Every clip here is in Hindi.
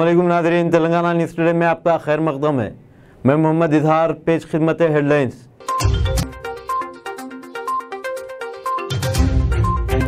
अस्सलामुअलैकुम नाज़रीन, तेलंगाना न्यूज़ टुडे में आपका खैर मकदम है। मैं मोहम्मद इजहार, पेश खिदमत हेडलाइंस।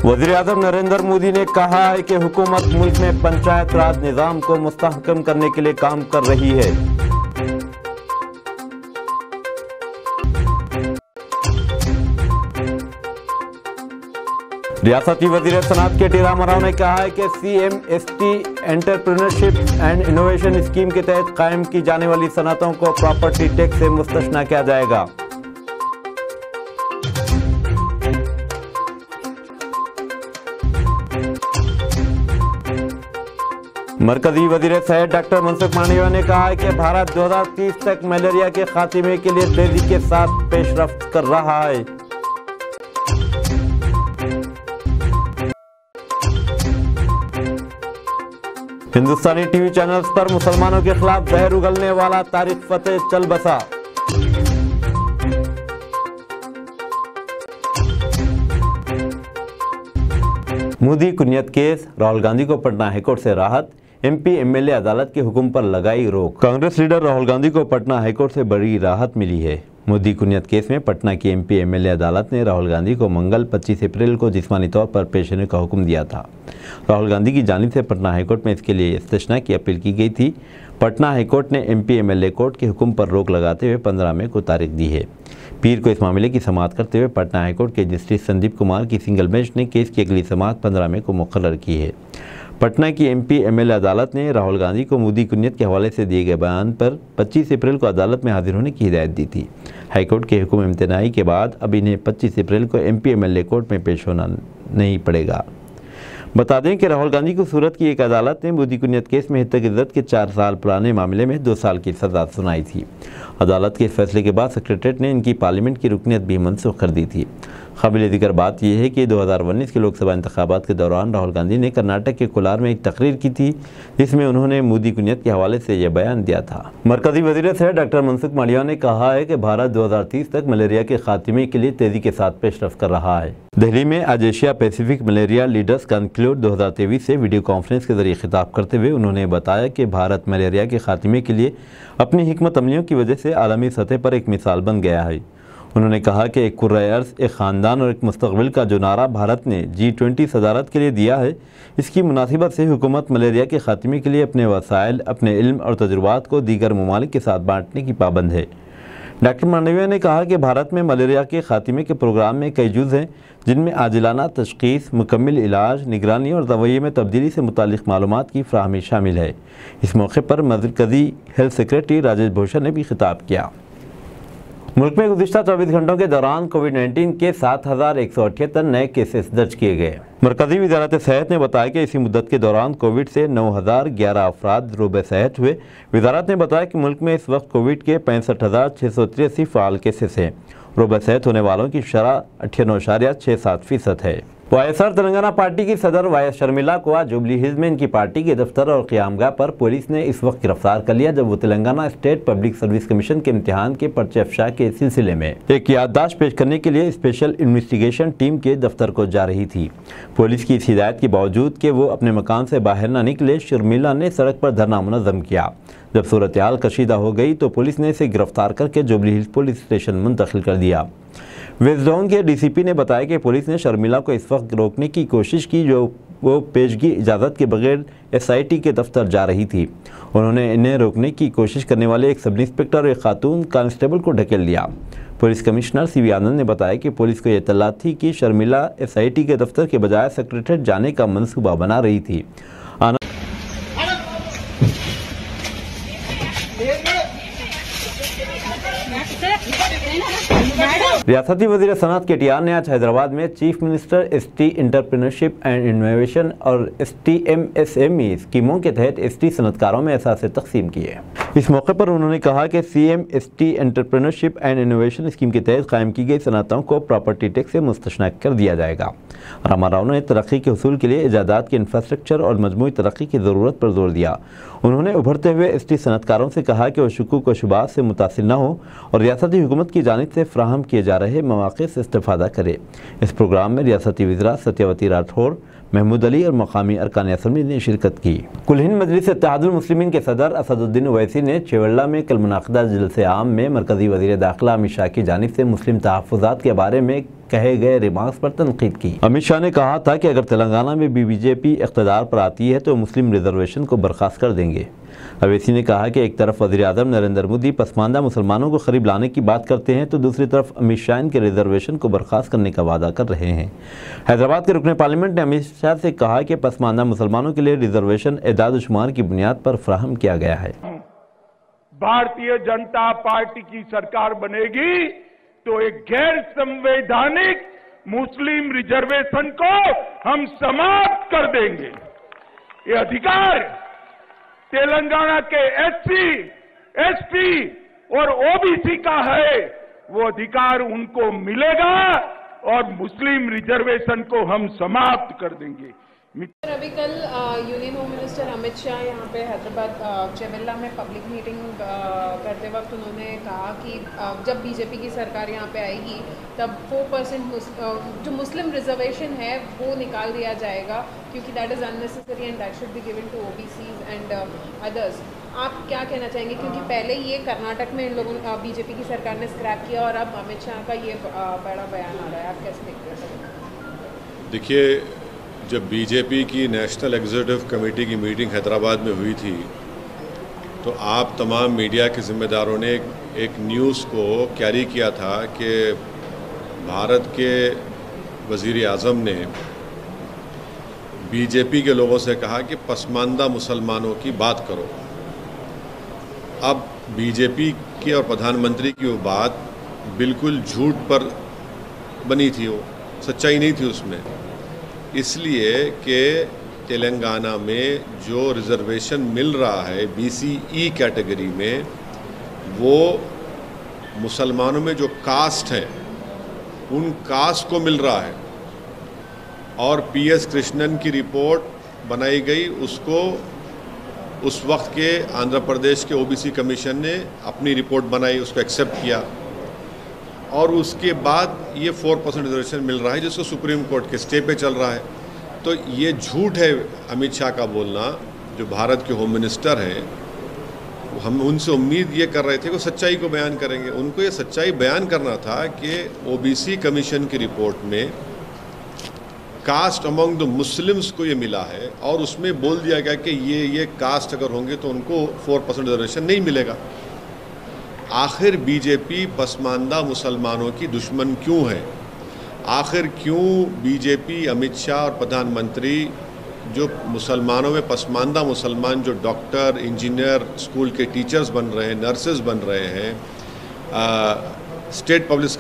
वज़ीर-ए-आज़म नरेंद्र मोदी ने कहा है कि हुकूमत मुल्क में पंचायत राज निज़ाम को मुस्तहकम करने के लिए काम कर रही है। रियासती वज़ीर सनअत के रामाराव ने कहा है कि CMST entrepreneurship and innovation scheme के तहत कायम की जाने वाली सनअतों को प्रॉपर्टी टैक्स से मुस्तस्ना किया जाएगा। मरकजी वज़ीर सेहत डॉक्टर मनसुख मांडविया ने कहा है कि भारत 2030 तक मलेरिया के खात्मे के लिए तेजी के साथ पेशरफ्त कर रहा है। हिंदुस्तानी टीवी चैनल्स पर मुसलमानों के खिलाफ जहर उगलने वाला तारिक फतेह चल बसा। मोदी कुनियत केस, राहुल गांधी को पटना हाईकोर्ट से राहत, MP MLA अदालत के हुक्म पर लगाई रोक। कांग्रेस लीडर राहुल गांधी को पटना हाईकोर्ट से बड़ी राहत मिली है। मोदी कुनियत केस में पटना की MP MLA अदालत ने राहुल गांधी को मंगल 25 अप्रैल को जिस्मानी तौर पर पेश होने का हुक्म दिया था। राहुल गांधी की जानिब से पटना हाईकोर्ट में इसके लिए इस्तिस्ना की अपील की गई थी। पटना हाईकोर्ट ने MP MLA कोर्ट के हुक्म पर रोक लगाते हुए 15 मई को तारीख दी है। पीर को इस मामले की समाअत करते हुए पटना हाईकोर्ट के जस्टिस संदीप कुमार की सिंगल बेंच ने केस की अगली समाअत 15 मई को मुकर्रर की है। पटना की MP MLA अदालत ने राहुल गांधी को मोदी कुनियत के हवाले से दिए गए बयान पर 25 अप्रैल को अदालत में हाजिर होने की हिदायत दी थी। हाईकोर्ट के हुक्म इम्तनाई के बाद अब इन्हें 25 अप्रैल को MP MLA कोर्ट में पेश होना नहीं पड़ेगा। बता दें कि राहुल गांधी को सूरत की एक अदालत ने मोदी कुनियत केस में हितक इज्जत के 4 साल पुराने मामले में 2 साल की सज़ा सुनाई थी। अदालत के फैसले के बाद सेक्रेटरीट ने इनकी पार्लियामेंट की रुकनीत भी मनसूख कर दी थी। काबिल ज़िक्र बात यह है कि 2019 के लोकसभा इंतखाबात के दौरान राहुल गांधी ने कर्नाटक के कोलार में एक तकरीर की थी, जिसमें उन्होंने मोदी कुनियत के हवाले से यह बयान दिया था। मरकजी वज़ीर सेहत डॉक्टर मनसुख मांडविया ने कहा है कि भारत 2030 तक मलेरिया के खात्मे के लिए तेज़ी के साथ पेशरफ्त कर रहा है। दिल्ली में आज Asia Pacific malaria leaders conclave 2023 से वीडियो कॉन्फ्रेंस के जरिए खिताब करते हुए उन्होंने बताया कि भारत मलेरिया के खात्मे के लिए अपनी हिकमत अमलियों की वजह से आलमी सतह पर एक मिसाल बन गया है। उन्होंने कहा कि एक कुर्रा-ए-अर्ज़, एक ख़ानदान और एक मुस्तक़बिल का जो नारा भारत ने G20 सदारत के लिए दिया है, इसकी मुनासिबत से हुकूमत मलेरिया के खात्मे के लिए अपने वसाइल, अपने इल्म और तजुर्बात को दीगर ममालिक के साथ बांटने की पाबंद है। डॉक्टर मांडविया ने कहा कि भारत में मलेरिया के खात्मे के प्रोग्राम में कई जुज़ हैं, जिनमें आजिलाना तशख़ीस, मुकम्मल इलाज, निगरानी और दवाइयों में तब्दीली से मुतालिक मालूमात की फ़राहमी शामिल है। इस मौके पर मरकज़ी हेल्थ सेक्रेटरी राजेश भूषण ने भी खिताब किया। मुल्क में गुज़िश्ता 24 घंटों के दौरान कोविड-19 के 7,178 नए केसेस दर्ज किए गए। मरकज़ी वज़ारत सेहत ने बताया कि इसी मुद्दत के दौरान कोविड से 9,011 अफराद रोबे सेहत हुए। वज़ारत ने बताया कि मुल्क में इस वक्त कोविड के 65,683 फ़ाल केसेस हैं। रोबे सेहत होने वालों की शरह 98.67% है। वाईएसआर तेलंगाना पार्टी की सदर वाईएस शर्मिला को आज जुबली हिल्स में इनकी पार्टी के दफ्तर और क़यामगाह पर पुलिस ने इस वक्त गिरफ्तार कर लिया जब वो Telangana state public service commission के इम्तिहान के पर्चे अफशा के सिलसिले में एक याददाश्त पेश करने के लिए स्पेशल इन्वेस्टिगेशन टीम के दफ्तर को जा रही थी। पुलिस की इस हिदायत के बावजूद कि वो अपने मकान से बाहर न निकले, शर्मिला ने सड़क पर धरना मुनज़्ज़म किया। जब सूरत हाल कशीदा हो गई तो पुलिस ने इसे गिरफ्तार करके जुबली हिल्स पुलिस स्टेशन मुंतकिल कर दिया। वेस्ट जोन के DCP ने बताया कि पुलिस ने शर्मिला को इस वक्त रोकने की कोशिश की जो वो पेशगी इजाज़त के बगैर SIT के दफ्तर जा रही थी। उन्होंने इन्हें रोकने की कोशिश करने वाले एक सब इंस्पेक्टर और एक खातून कांस्टेबल को ढकेल लिया। पुलिस कमिश्नर CV आनंद ने बताया कि पुलिस को यह इत्तला थी कि शर्मिला SIT के दफ्तर के बजाय सेक्रेटरीट जाने का मंसूबा बना रही थी। रियासती वज़ीर सनअत के TR ने आज हैदराबाद में chief minister ST entrepreneurship and innovation और ST MSME स्कीमों के तहत ST सनअतकारों में एहसास तकसीम किए। इस मौके पर उन्होंने कहा कि CMST entrepreneurship and innovation scheme के तहत कायम की गई सनअतों को प्रॉपर्टी टैक्स से मुस्तस्ना कर दिया जाएगा। रामाराव ने तरक्की के हसूल के लिए इजादात के इंफ्रास्ट्रक्चर और मजमूई तरक्की की ज़रूरत पर जोर दिया। उन्होंने उभरते हुए ST सनअतकारों से कहा कि वह शुकूक व शुबात से मुतासिर न हो और रियासती हुकूमत की जानिब से फ्राहम किए जा रहे मौक़े से इस्तेफ़ादा करे। इस प्रोग्राम में रियासती वज़ीरा सत्यवती राठौर, महमूद अली और मकामी अरकान असम्बली ने शिरकत की। कुल हिंद मजलिस इत्तेहादुल मुस्लिमीन के सदर असदुद्दीन ओवैसी ने चेवल्ला में कल मुनाक़िदा जलसे आम में मरकज़ी वज़ीर दाखिला अमित शाह की जानिब से मुस्लिम तहफ़्फ़ुज़ात के बारे में कहे गए रिमार्क्स पर तनकीद की। अमित शाह ने कहा था कि अगर तेलंगाना में भी बीजेपी इक़्तिदार पर आती है तो मुस्लिम रिजर्वेशन को बर्खास्त कर देंगे। अवैसी ने कहा कि एक तरफ वज़ीर आज़म नरेंद्र मोदी पसमानदा मुसलमानों को करीब लाने की बात करते हैं तो दूसरी तरफ अमित शाह इनके रिजर्वेशन को बर्खास्त करने का वादा कर रहे हैं। हैदराबाद के रुकन पार्लियामेंट ने अमित शाह से कहा कि पसमानदा मुसलमानों के लिए रिजर्वेशन एदाद शुमार की बुनियाद पर फराहम किया गया है। भारतीय जनता पार्टी की सरकार बनेगी तो एक गैर संवैधानिक मुस्लिम रिजर्वेशन को हम समाप्त कर देंगे। ये अधिकार तेलंगाना के एससी, एसटी और ओबीसी का है, वो अधिकार उनको मिलेगा और मुस्लिम रिजर्वेशन को हम समाप्त कर देंगे। अभी कल union home minister Amit Shah यहाँ पे हैदराबाद चेवेल्ला में पब्लिक मीटिंग करते वक्त उन्होंने कहा कि जब बीजेपी की सरकार यहाँ पे आएगी तब 4% जो मुस्लिम रिजर्वेशन है वो निकाल दिया जाएगा क्योंकि that is unnecessary and that should be given to OBCs and others. आप क्या कहना चाहेंगे, क्योंकि पहले ये कर्नाटक में इन लोगों बीजेपी की सरकार ने स्क्रैप किया और अब अमित शाह का ये बड़ा बयान आ रहा है, आप कैसे देखते हैं? देखिए, जब बीजेपी की नेशनल एग्जीक्यूटिव कमेटी की मीटिंग हैदराबाद में हुई थी तो आप तमाम मीडिया के ज़िम्मेदारों ने एक न्यूज़ को कैरी किया था कि भारत के वज़ीर आज़म ने बीजेपी के लोगों से कहा कि पसमानदा मुसलमानों की बात करो। अब बीजेपी की और प्रधानमंत्री की वो बात बिल्कुल झूठ पर बनी थी, वो सच्चाई नहीं थी उसमें, इसलिए कि तेलंगाना में जो रिजर्वेशन मिल रहा है बीसीई कैटेगरी में वो मुसलमानों में जो कास्ट है उन कास्ट को मिल रहा है। और पीएस कृष्णन की रिपोर्ट बनाई गई, उसको उस वक्त के आंध्र प्रदेश के ओबीसी कमीशन ने अपनी रिपोर्ट बनाई, उसको एक्सेप्ट किया और उसके बाद ये 4% रिजर्वेशन मिल रहा है जिसको सुप्रीम कोर्ट के स्टे पे चल रहा है। तो ये झूठ है अमित शाह का बोलना, जो भारत के होम मिनिस्टर हैं। हम उनसे उम्मीद ये कर रहे थे कि सच्चाई को बयान करेंगे। उनको ये सच्चाई बयान करना था कि ओबीसी कमीशन की रिपोर्ट में कास्ट अमंग द मुस्लिम्स को ये मिला है और उसमें बोल दिया गया कि ये कास्ट अगर होंगे तो उनको 4% रिजर्वेशन नहीं मिलेगा। आखिर बीजेपी पसमानदा मुसलमानों की दुश्मन क्यों है? आखिर क्यों बीजेपी अमित शाह और प्रधानमंत्री जो मुसलमानों में पसमानदा मुसलमान जो डॉक्टर, इंजीनियर, स्कूल के टीचर्स बन रहे हैं, नर्सेज बन रहे हैं, स्टेट पब्लिक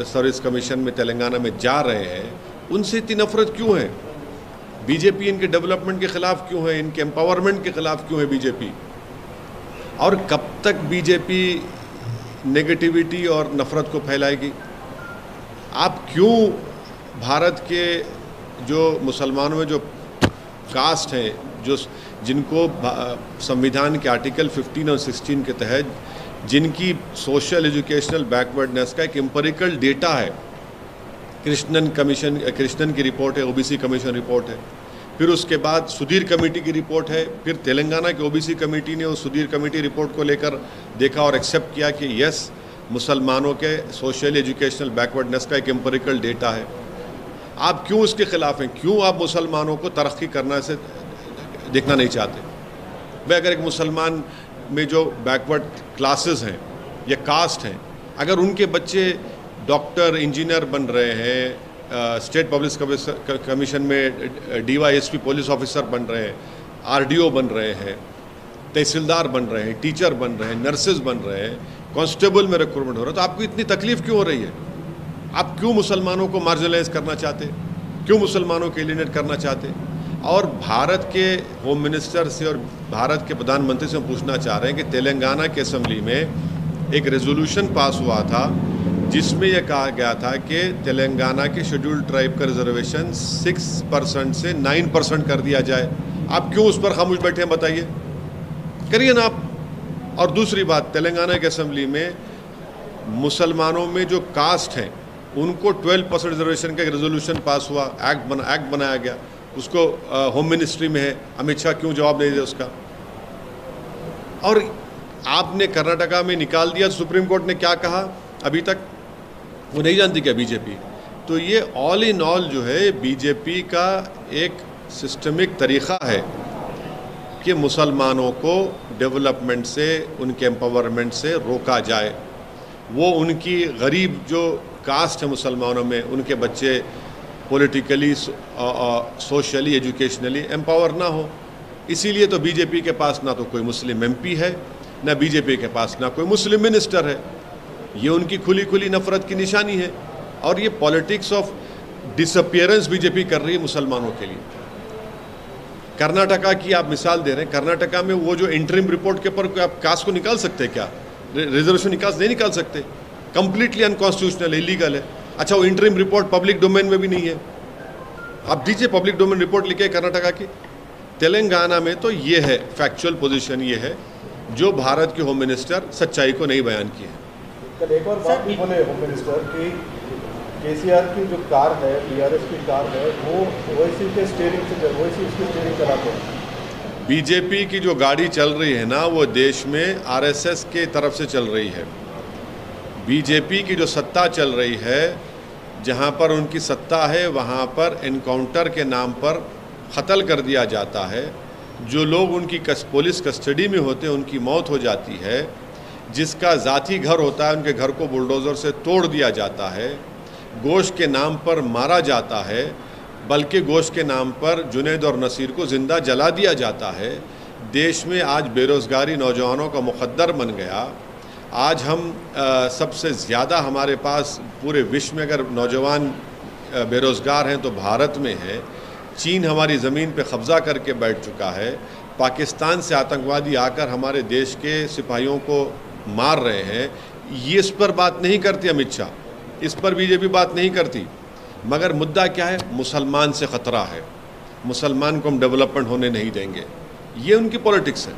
सर्विस कमीशन में तेलंगाना में जा रहे हैं, उनसे इतनी नफरत क्यों है? बीजेपी इनके डेवलपमेंट के ख़िलाफ़ क्यों है? इनके एम्पावरमेंट के ख़िलाफ़ क्यों है बीजेपी? और कब तक बीजेपी नेगेटिविटी और नफ़रत को फैलाएगी? आप क्यों भारत के जो मुसलमानों में जो कास्ट हैं, जो जिनको संविधान के आर्टिकल 15 और 16 के तहत जिनकी सोशल एजुकेशनल बैकवर्डनेस का एक एम्पिरिकल डेटा है, कृष्णन की रिपोर्ट है, ओबीसी कमीशन रिपोर्ट है, फिर उसके बाद सुधीर कमेटी की रिपोर्ट है, फिर तेलंगाना की ओबीसी कमेटी ने उस सुधीर कमेटी रिपोर्ट को लेकर देखा और एक्सेप्ट किया कि यस, मुसलमानों के सोशल एजुकेशनल बैकवर्डनेस का एक एम्पिरिकल डेटा है। आप क्यों इसके खिलाफ हैं? क्यों आप मुसलमानों को तरक्की करना से देखना नहीं चाहते? भाई, अगर एक मुसलमान में जो बैकवर्ड क्लासेस हैं या कास्ट हैं, अगर उनके बच्चे डॉक्टर, इंजीनियर बन रहे हैं, स्टेट पब्लिक कमीशन में डीवाईएसपी पुलिस ऑफिसर बन रहे हैं, आरडीओ बन रहे हैं, तहसीलदार बन रहे हैं, टीचर बन रहे हैं, नर्सेज बन रहे हैं, कांस्टेबल में रिक्रूटमेंट हो रहा है, तो आपको इतनी तकलीफ क्यों हो रही है? आप क्यों मुसलमानों को मार्जिनलाइज करना चाहते? क्यों मुसलमानों को एलिनेट करना चाहते? और भारत के होम मिनिस्टर से और भारत के प्रधानमंत्री से हम पूछना चाह रहे हैं कि तेलंगाना की असेंबली में एक रेजोल्यूशन पास हुआ था जिसमें यह कहा गया था कि तेलंगाना के शेड्यूल्ड ट्राइब का रिजर्वेशन 6% से 9% कर दिया जाए। आप क्यों उस पर खामोश बैठे हैं? बताइए, करिए ना आप। और दूसरी बात, तेलंगाना की असेंबली में मुसलमानों में जो कास्ट हैं उनको 12% रिजर्वेशन का एक रेजोल्यूशन पास हुआ, एक्ट बनाया गया। उसको होम मिनिस्ट्री में है, अमित शाह क्यों जवाब नहीं दे उसका? और आपने कर्नाटका में निकाल दिया, सुप्रीम कोर्ट ने क्या कहा अभी तक वो नहीं जानती क्या बीजेपी? तो ये ऑल इन ऑल जो है बीजेपी का एक सिस्टमिक तरीक़ा है कि मुसलमानों को डेवलपमेंट से, उनके एम्पावरमेंट से रोका जाए। वो उनकी गरीब जो कास्ट है मुसलमानों में, उनके बच्चे पॉलिटिकली, सोशली, एजुकेशनली एम्पावर ना हो। इसीलिए तो बीजेपी के पास ना तो कोई मुस्लिम एमपी है, ना बीजेपी के पास ना कोई मुस्लिम मिनिस्टर है। ये उनकी खुली खुली नफरत की निशानी है। और ये पॉलिटिक्स ऑफ डिसअपियरेंस बीजेपी कर रही है मुसलमानों के लिए। कर्नाटका की आप मिसाल दे रहे हैं, कर्नाटका में वो जो इंटरिम रिपोर्ट के ऊपर आप कास्ट को निकाल सकते हैं क्या? रिजर्वेशन नहीं निकाल सकते, कंप्लीटली अनकॉन्स्टिट्यूशनल है, इलीगल है। अच्छा, वो इंटरिम रिपोर्ट पब्लिक डोमेन में भी नहीं है। आप दीजिए पब्लिक डोमेन रिपोर्ट लिखे कर्नाटका की। तेलंगाना में तो ये है, फैक्चुअल पोजीशन ये है जो भारत के होम मिनिस्टर सच्चाई को नहीं बयान की है। कल एक और बात भी बोले होम मिनिस्टर की, केसीआर की जो कार है, बीआरएस की कार है, वो ओवैसी के स्टीयरिंग से, ओवैसी उसकी स्टीयरिंग चलाते हैं। बीजेपी की जो गाड़ी चल रही है ना, वो देश में आरएसएस के तरफ से चल रही है। बीजेपी की जो सत्ता चल रही है, जहाँ पर उनकी सत्ता है वहाँ पर एनकाउंटर के नाम पर कत्ल कर दिया जाता है। जो लोग उनकी पुलिस कस्टडी में होते हैं उनकी मौत हो जाती है। जिसका ज़ाती घर होता है उनके घर को बुलडोज़र से तोड़ दिया जाता है। गोश्त के नाम पर मारा जाता है, बल्कि गोश्त के नाम पर जुनैद और नसीर को ज़िंदा जला दिया जाता है। देश में आज बेरोज़गारी नौजवानों का मुक़द्दर बन गया। आज हम सबसे ज़्यादा हमारे पास पूरे विश्व में अगर नौजवान बेरोज़गार हैं तो भारत में है। चीन हमारी ज़मीन पे कब्ज़ा करके बैठ चुका है। पाकिस्तान से आतंकवादी आकर हमारे देश के सिपाहियों को मार रहे हैं। ये इस पर बात नहीं करती अमित शाह, इस पर बीजेपी बात नहीं करती। मगर मुद्दा क्या है? मुसलमान से ख़तरा है, मुसलमान को हम डेवलपमेंट होने नहीं देंगे। ये उनकी पॉलिटिक्स है।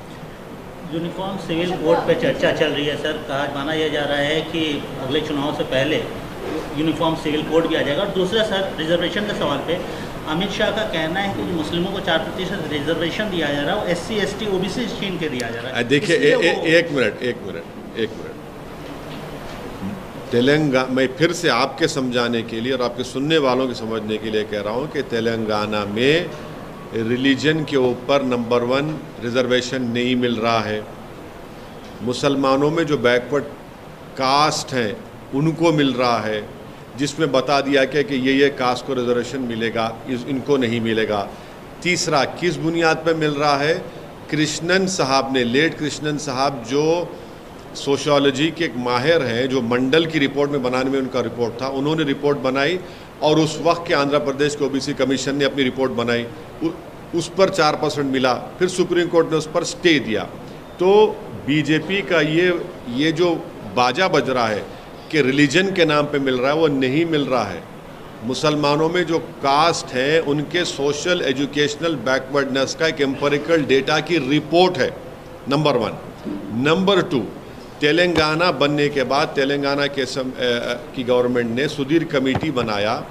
यूनिफॉर्म सिविल कोड पे चर्चा चल रही है सर। माना यह जा रहा है कि अगले चुनाव से पहले यूनिफॉर्म सिविल कोड भी आ जाएगा। और दूसरा सर, रिजर्वेशन के सवाल पे अमित शाह का कहना है कि मुस्लिमों को 4% रिजर्वेशन दिया जा रहा है, SC ST OBC छीन के दिया जा रहा है। देखिए एक मिनट तेलंगाना, मैं फिर से आपके समझाने के लिए और आपके सुनने वालों के समझने के लिए कह रहा हूँ कि तेलंगाना में रिलीजन के ऊपर नंबर 1 रिजर्वेशन नहीं मिल रहा है। मुसलमानों में जो बैकवर्ड कास्ट हैं उनको मिल रहा है, जिसमें बता दिया गया कि ये कास्ट को रिजर्वेशन मिलेगा, इनको नहीं मिलेगा। तीसरा, किस बुनियाद पर मिल रहा है? कृष्णन साहब ने, लेट कृष्णन साहब जो सोशियोलॉजी के एक माहिर हैं, जो मंडल की रिपोर्ट में बनाने में उनका रिपोर्ट था, उन्होंने रिपोर्ट बनाई और उस वक्त के आंध्र प्रदेश के ओबीसी कमीशन ने अपनी रिपोर्ट बनाई, उस पर 4% मिला। फिर सुप्रीम कोर्ट ने उस पर स्टे दिया। तो बीजेपी का ये जो बाजा बज रहा है कि रिलीजन के नाम पे मिल रहा है, वो नहीं मिल रहा है। मुसलमानों में जो कास्ट है उनके सोशल एजुकेशनल बैकवर्डनेस का एक एम्पिरिकल डेटा की रिपोर्ट है, नंबर 1। नंबर 2, तेलंगाना बनने के बाद तेलंगाना की गवर्नमेंट ने सुधीर कमेटी बनाया।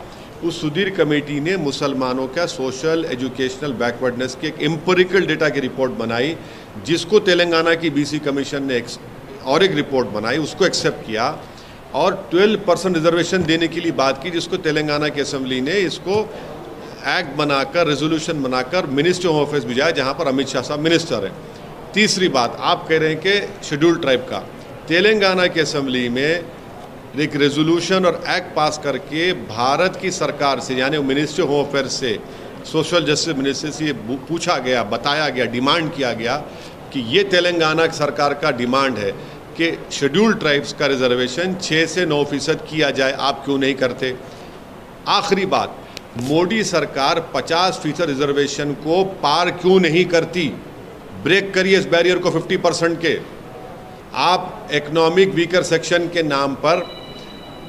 उस सुधीर कमेटी ने मुसलमानों का सोशल एजुकेशनल बैकवर्डनेस की एक एम्पिरिकल डेटा की रिपोर्ट बनाई, जिसको तेलंगाना की BC कमीशन ने और एक रिपोर्ट बनाई, उसको एक्सेप्ट किया और 12% रिजर्वेशन देने के लिए बात की, जिसको तेलंगाना की असेंबली ने इसको एक्ट बनाकर, रेजोल्यूशन बनाकर मिनिस्ट्री ऑफ अफेयर्स भिजाया, जहां पर अमित शाह साहब मिनिस्टर हैं। तीसरी बात, आप कह रहे हैं कि शेड्यूल्ड ट्राइब का, तेलंगाना की असेंबली में एक रेजोल्यूशन और एक्ट पास करके भारत की सरकार से, यानी मिनिस्ट्री ऑफ अफेयर्स से, सोशल जस्टिस मिनिस्ट्री से पूछा गया, बताया गया, डिमांड किया गया कि ये तेलंगाना सरकार का डिमांड है कि शेड्यूल्ड ट्राइब्स का रिजर्वेशन 6 से 9% किया जाए, आप क्यों नहीं करते? आखिरी बात, मोदी सरकार 50% रिजर्वेशन को पार क्यों नहीं करती? ब्रेक करिए इस बैरियर को 50% के। आप इकोनॉमिक वीकर सेक्शन के नाम पर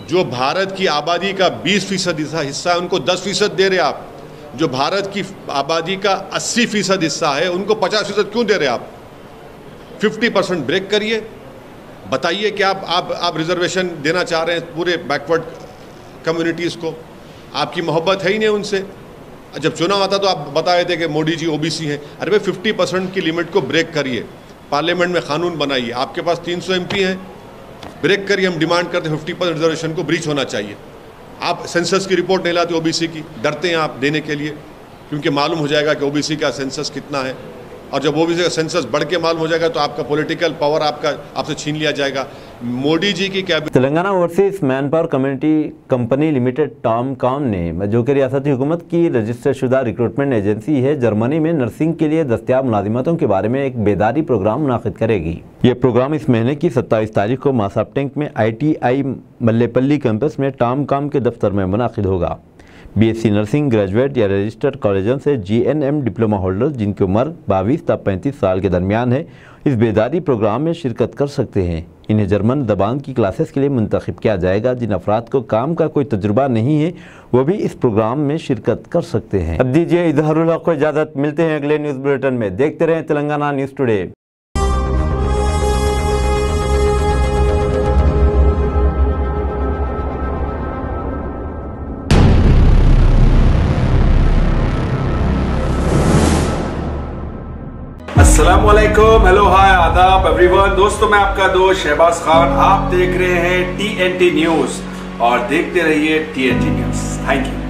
जो भारत की आबादी का 20% हिस्सा है उनको 10% दे रहे आप। जो भारत की आबादी का 80% हिस्सा है उनको 50% क्यों दे रहे आप? 50% ब्रेक करिए, बताइए कि आप रिजर्वेशन देना चाह रहे हैं पूरे बैकवर्ड कम्युनिटीज़ को, आपकी मोहब्बत है ही नहीं उनसे। जब चुनाव आता तो आप बताए थे कि मोदी जी ओबीसी हैं। अरे भाई 50% की लिमिट को ब्रेक करिए, पार्लियामेंट में कानून बनाइए। आपके पास 300 MP हैं, ब्रेक करिए। हम डिमांड करते हैं 50% रिजर्वेशन को ब्रीच होना चाहिए। आप सेंसस की रिपोर्ट नहीं लाते ओबीसी की, डरते हैं आप देने के लिए, क्योंकि मालूम हो जाएगा कि ओबीसी का सेंसस कितना है, और जब ओबीसी का सेंसस बढ़ के मालूम हो जाएगा तो आपका पॉलिटिकल पावर आपसे छीन लिया जाएगा। मोदी जी की cabinet. Telangana overseas man power community company limited TOMCOM ने, जो कि रियासती हुकूमत की रजिस्टर्ड शुदा रिक्रूटमेंट एजेंसी है, जर्मनी में नर्सिंग के लिए दस्तियाब मुलाजिमतों के बारे में एक बेदारी प्रोग्राम मुनाकिद करेगी। ये प्रोग्राम इस महीने की 27 तारीख को मासापटेंक में ITI मल्लेपल्ली कैंपस में टॉमकॉम के दफ्तर में मुनाकिद होगा। BSc नर्सिंग ग्रेजुएट या रजिस्टर्ड कॉलेजों से GNM डिप्लोमा होल्डर्स जिनकी उम्र 22 से 35 साल के दरमियान है, इस बेदारी प्रोग्राम में शिरकत कर सकते हैं। इन्हें जर्मन ज़बान की क्लासेस के लिए मुंतखब किया जाएगा। जिन अफराद को काम का कोई तजुर्बा नहीं है वो भी इस प्रोग्राम में शिरकत कर सकते हैं। अब दीजिए इजहारुल हक को इजाज़त, मिलते हैं अगले न्यूज़ बुलेटिन में। देखते रहें तेलंगाना न्यूज़ टुडे। अस्सलामुअलैकुम, हेलो, हाय, आदाब एवरीवन। दोस्तों, मैं आपका दोस्त शहबाज खान, आप देख रहे हैं TNT न्यूज और देखते रहिए TNT न्यूज। Thank you.